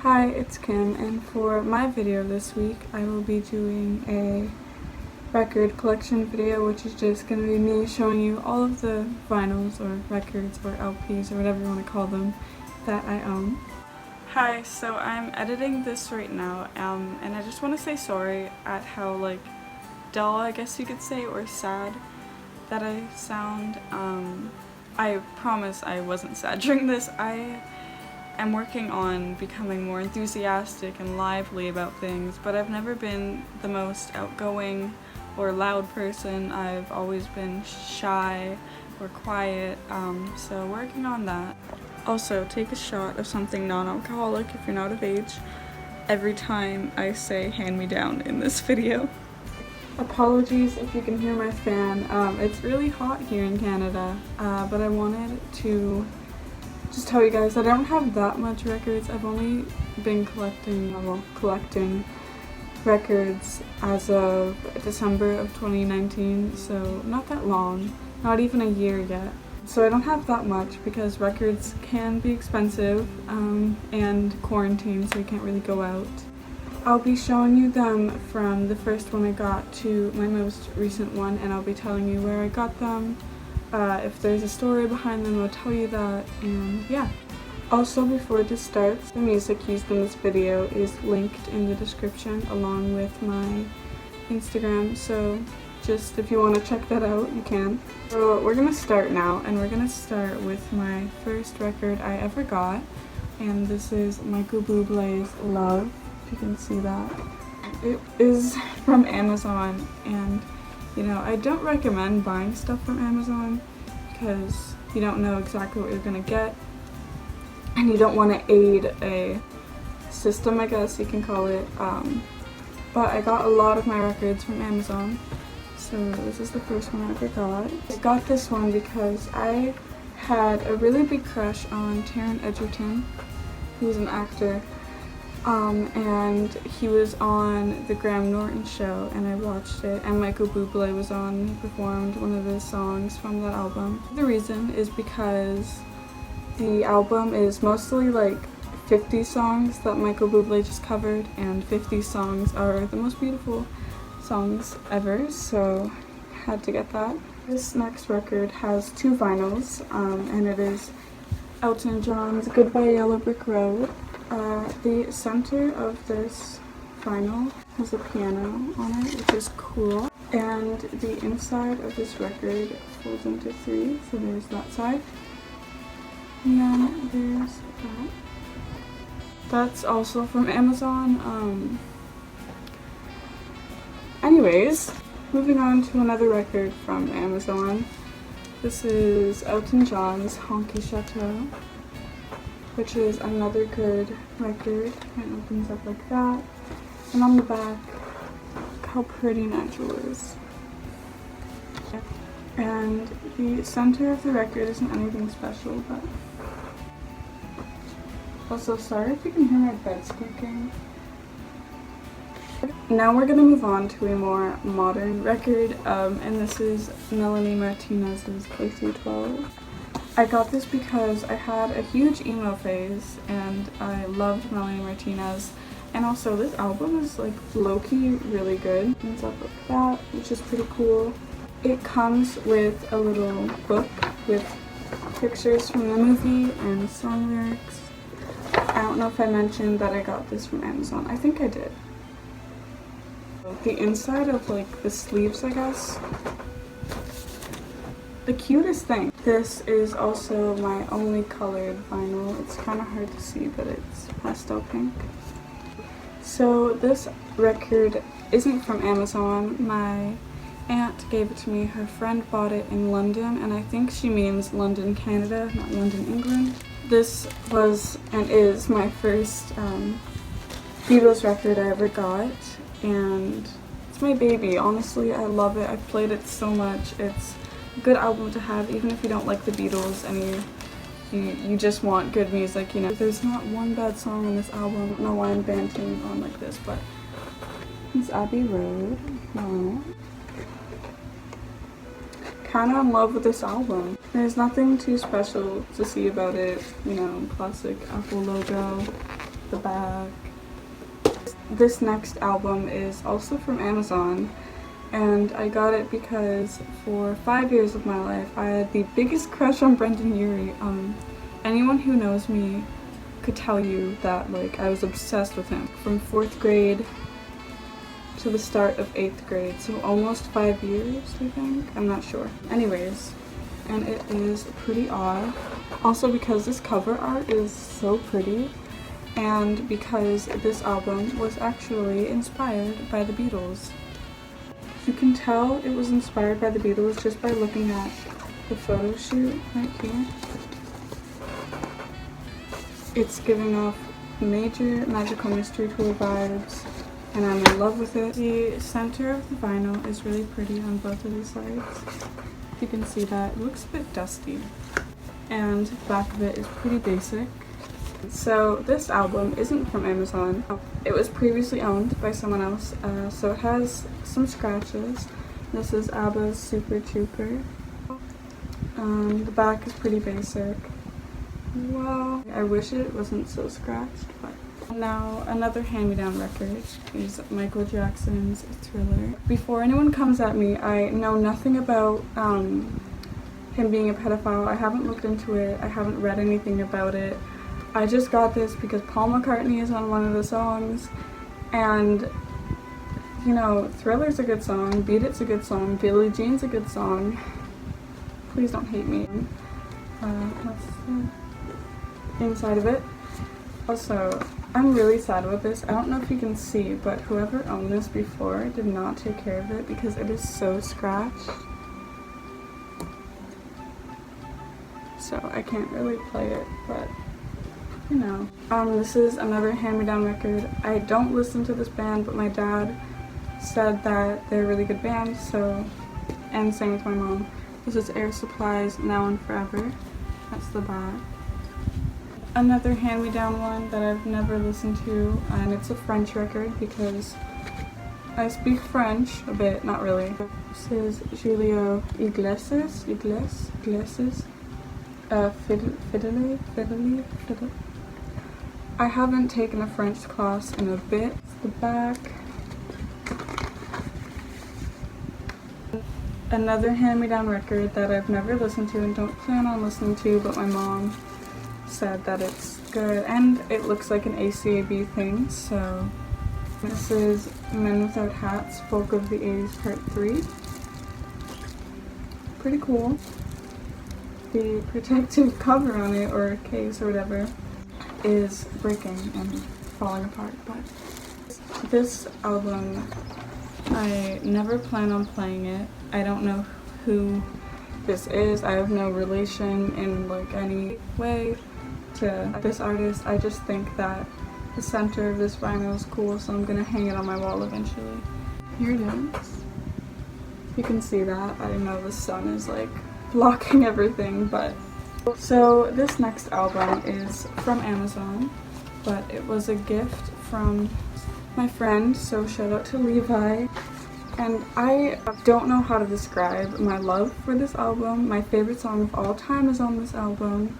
Hi, it's Kim, and for my video this week, I will be doing a record collection video, which is just going to be me showing you all of the vinyls or records or LPs or whatever you want to call them that I own. Hi, so I'm editing this right now, and I just want to say sorry at how dull, I guess you could say, or sad that I sound. I promise I wasn't sad during this. I'm working on becoming more enthusiastic and lively about things, but I've never been the most outgoing or loud person. I've always been shy or quiet, so working on that. Also, take a shot of something non-alcoholic if you're not of age every time I say hand-me-down in this video. Apologies if you can hear my fan. It's really hot here in Canada, but I wanted to just tell you guys that I don't have that much records. I've only been collecting records as of December of 2019, so not that long, not even a year yet. So I don't have that much because records can be expensive and quarantine, so you can't really go out. I'll be showing you them from the first one I got to my most recent one, and I'll be telling you where I got them. If there's a story behind them, I'll tell you that, and yeah. Also, before this starts, the music used in this video is linked in the description along with my Instagram, so just if you want to check that out, you can. So we're gonna start now, and we're gonna start with my first record I ever got, and this is Michael Bublé's Love, if you can see that. It is from Amazon, and you know, I don't recommend buying stuff from Amazon because you don't know exactly what you're gonna get, and you don't want to aid a system, I guess you can call it. But I got a lot of my records from Amazon, so this is the first one I ever got. I got this one because I had a really big crush on Taron Egerton, who's an actor. And he was on the Graham Norton show, and I watched it, and Michael Bublé was on. He performed one of the songs from that album. The reason is because the album is mostly 50 songs that Michael Bublé just covered, and 50 songs are the most beautiful songs ever, so I had to get that. This next record has two vinyls, and it is Elton John's Goodbye Yellow Brick Road. The center of this vinyl has a piano on it, which is cool. And the inside of this record folds into three, so there's that side. And then there's that. That's also from Amazon. Anyways, moving on to another record from Amazon. This is Elton John's Honky Chateau, which is another good record, and it opens up like that. And on the back, look how pretty Nigel is. And the center of the record isn't anything special, but also sorry if you can hear my bed squeaking. Now we're gonna move on to a more modern record, and this is Melanie Martinez's Play Through 12. I got this because I had a huge emo phase, and I loved Melanie Martinez, and also this album is low-key really good. It's up like that, which is pretty cool. It comes with a little book with pictures from the movie and song lyrics. I don't know if I mentioned that I got this from Amazon. I think I did. The inside of the sleeves, I guess. The cutest thing. This is also my only colored vinyl. It's kind of hard to see, but it's pastel pink. So this record isn't from Amazon. My aunt gave it to me. Her friend bought it in London, and I think she means London, Canada, not London, England. This was and is my first Beatles record I ever got, and it's my baby. Honestly, I love it. I've played it so much. It's a good album to have, even if you don't like the Beatles and you just want good music, you know. There's not one bad song on this album. I don't know why I'm banting on like this, but it's Abbey Road. No. Kinda in love with this album. There's nothing too special to see about it, you know, classic Apple logo, the back. This next album is also from Amazon, and I got it because for 5 years of my life I had the biggest crush on Brendan Urie. Anyone who knows me could tell you that like I was obsessed with him from 4th grade to the start of 8th grade, so almost 5 years I think, I'm not sure. Anyways, and it is pretty odd, also because this cover art is so pretty, and because this album was actually inspired by the Beatles. You can tell it was inspired by the Beatles just by looking at the photo shoot right here. It's giving off major Magical Mystery Tour vibes, and I'm in love with it. The center of the vinyl is really pretty on both of these sides. You can see that. It looks a bit dusty. And the back of it is pretty basic. So this album isn't from Amazon. It was previously owned by someone else, so it has some scratches. This is ABBA's Super Trooper. The back is pretty basic. Well, I wish it wasn't so scratched, but... Now, another hand-me-down record is Michael Jackson's Thriller. Before anyone comes at me, I know nothing about him being a pedophile. I haven't looked into it. I haven't read anything about it. I just got this because Paul McCartney is on one of the songs, and you know, Thriller's a good song, Beat It's a good song, Billie Jean's a good song. Please don't hate me. That's the inside of it. Also, I'm really sad about this. I don't know if you can see, but whoever owned this before did not take care of it because it is so scratched. So I can't really play it, but you know. This is another hand-me-down record. I don't listen to this band, but my dad said that they're a really good band, so, and same with my mom. This is Air Supply's Now and Forever. That's the back. Another hand-me-down one that I've never listened to, and it's a French record because I speak French a bit, not really. This is Julio Iglesias. Fiddly. I haven't taken a French class in a bit. The back. Another hand-me-down record that I've never listened to and don't plan on listening to, but my mom said that it's good, and it looks like an ACAB thing, so this is Men Without Hats, Folk of the 80s Part 3. Pretty cool. The protective cover on it, or case or whatever, is breaking and falling apart, but this album, I never plan on playing it. I don't know who this is. I have no relation in like any way to this artist. I just think that the center of this vinyl is cool, so I'm gonna hang it on my wall eventually. Here it is. You can see that. I know the sun is like blocking everything, but so this next album is from Amazon, but it was a gift from my friend, so shout out to Levi. And I don't know how to describe my love for this album. My favorite song of all time is on this album.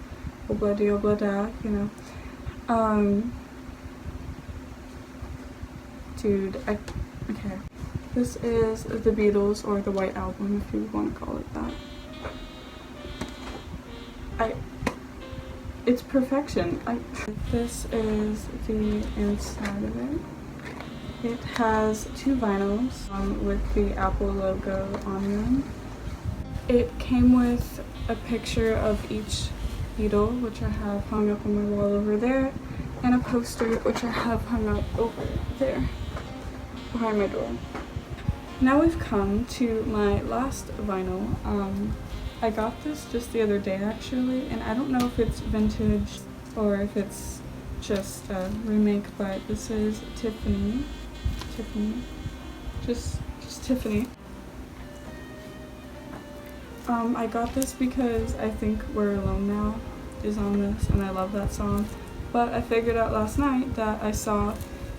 Obla-di obla-da, you know. Dude, okay. This is the Beatles, or the White Album, if you want to call it that. It's perfection. This is the inside of it. It has two vinyls with the Apple logo on them. It came with a picture of each Beatle, which I have hung up on my wall over there, and a poster which I have hung up over there behind my door. Now we've come to my last vinyl. I got this just the other day actually, and I don't know if it's vintage or if it's just a remake, but this is Tiffany. Just Tiffany. I got this because I Think We're Alone Now is on this, and I love that song. But I figured out last night that I saw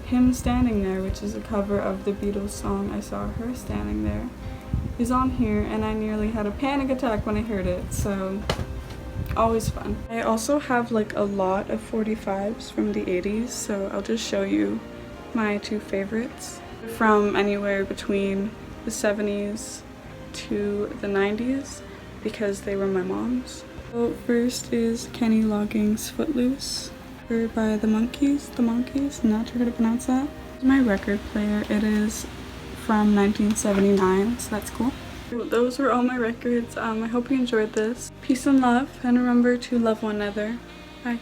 Him Standing There, which is a cover of the Beatles song I Saw Her Standing There, is on here, and I nearly had a panic attack when I heard it, so always fun. I also have like a lot of 45s from the 80s, so I'll just show you my two favorites. From anywhere between the 70s to the 90s because they were my mom's. So first is Kenny Loggins' Footloose, covered by the Monkees, not sure how to pronounce that. This is my record player. It is from 1979, so that's cool. Those were all my records. I hope you enjoyed this. Peace and love, and remember to love one another. Bye.